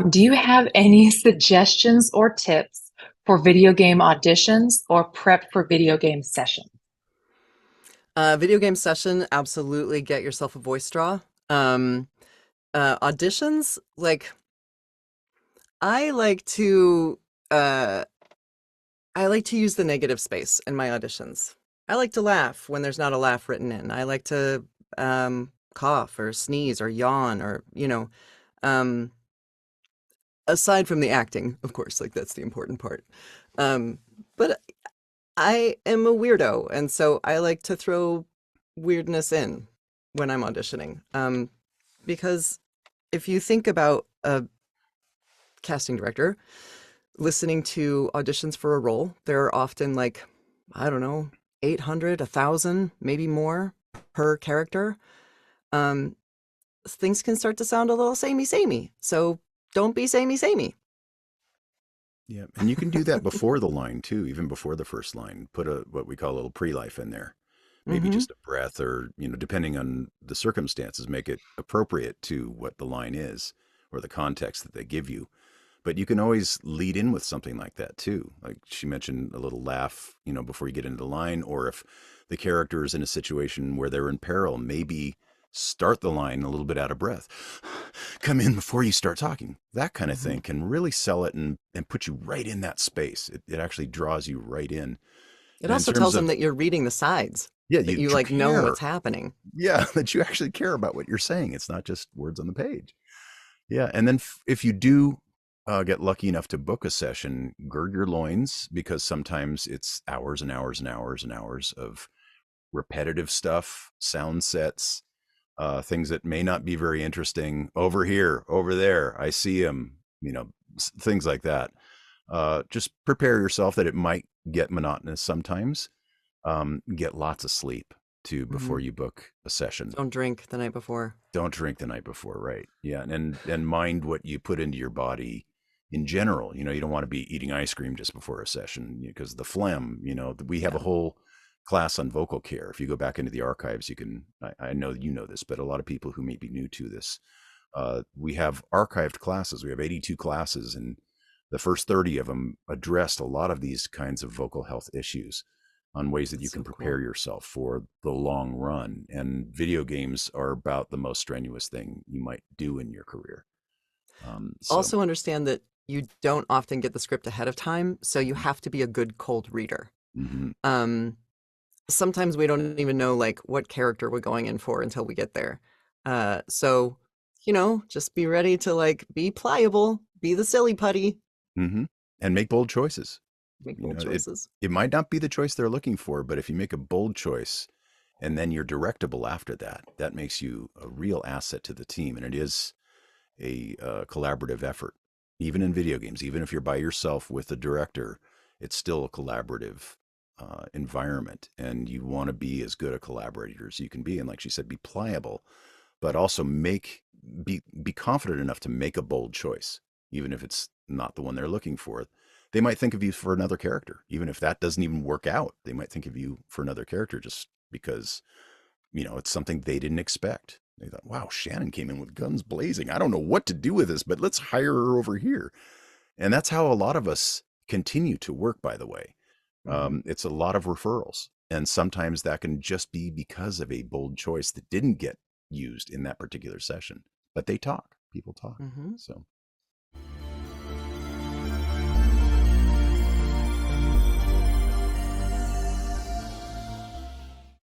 Do you have any suggestions or tips for video game auditions or prep for video game sessions? Video game session, absolutely get yourself a voice draw. Um, Auditions, like I like to uh I like to use the negative space in my auditions. I like to laugh when there's not a laugh written in. I like to cough or sneeze or yawn or, um aside from the acting, of course, like that's the important part. Um, but I am a weirdo, and so I like to throw weirdness in when I'm auditioning. Because if you think about a casting director listening to auditions for a role, there are often like, I don't know, 800, 1,000, maybe more per character. Um, Things can start to sound a little samey. So don't be samey. Yeah, and you can do that before the line too, even before the first line. Put a what we call a little pre-life in there. Maybe Mm-hmm. just a breath or, depending on the circumstances, make it appropriate to what the line is or the context that they give you. But you can always lead in with something like that too. Like she mentioned a little laugh, before you get into the line, or if the character is in a situation where they're in peril, maybe start the line a little bit out of breath. Come in before you start talking. That kind of Mm-hmm. thing can really sell it and put you right in that space. It actually draws you right in. It And in also terms tells them of, that you're reading the sides, yeah, that you you like know care. what's happening. Yeah, that you actually care about what you're saying. It's not just words on the page. Yeah, and then if you do get lucky enough to book a session, gird your loins because sometimes it's hours and hours and hours and hours of repetitive stuff, sound sets, things that may not be very interesting. Over here, over there, I see him. Things like that. Just prepare yourself that it might get monotonous sometimes. Get lots of sleep too Hmm. before you book a session. Don't drink the night before. Don't drink the night before, right? Yeah, and mind what you put into your body in general. You don't want to be eating ice cream just before a session because the phlegm. We have a Yeah. whole class on vocal care. If you go back into the archives, you can. I know you know this, but a lot of people who may be new to this, we have archived classes. We have 82 classes, and the first 30 of them addressed a lot of these kinds of vocal health issues on ways that That's you can so prepare cool. yourself for the long run. And video games are about the most strenuous thing you might do in your career. So, Also understand that you don't often get the script ahead of time, so you have to be a good cold reader. mm-hmm. Um, Sometimes we don't even know like what character we're going in for until we get there. So, just be ready to like be pliable, be the silly putty, Mm-hmm. And make bold choices. make You bold know, it choices. it might not be the choice they're looking for, but if you make a bold choice and then you're directable after that, that makes you a real asset to the team. And it is a collaborative effort. Even in video games, even if you're by yourself with the director, it's still a collaborative environment, and you want to be as good a collaborator as you can be. And like she said, be pliable, but also be confident enough to make a bold choice, even if it's not the one they're looking for. They might think of you for another character, even if that doesn't even work out. They might think of you for another character just because it's something they didn't expect. They thought, wow, Shannon came in with guns blazing. I don't know what to do with this, but let's hire her over here. And that's how a lot of us continue to work, by the way. Hmm. It's a lot of referrals. And sometimes that can just be because of a bold choice that didn't get used in that particular session. But they talk, people talk. Hmm. So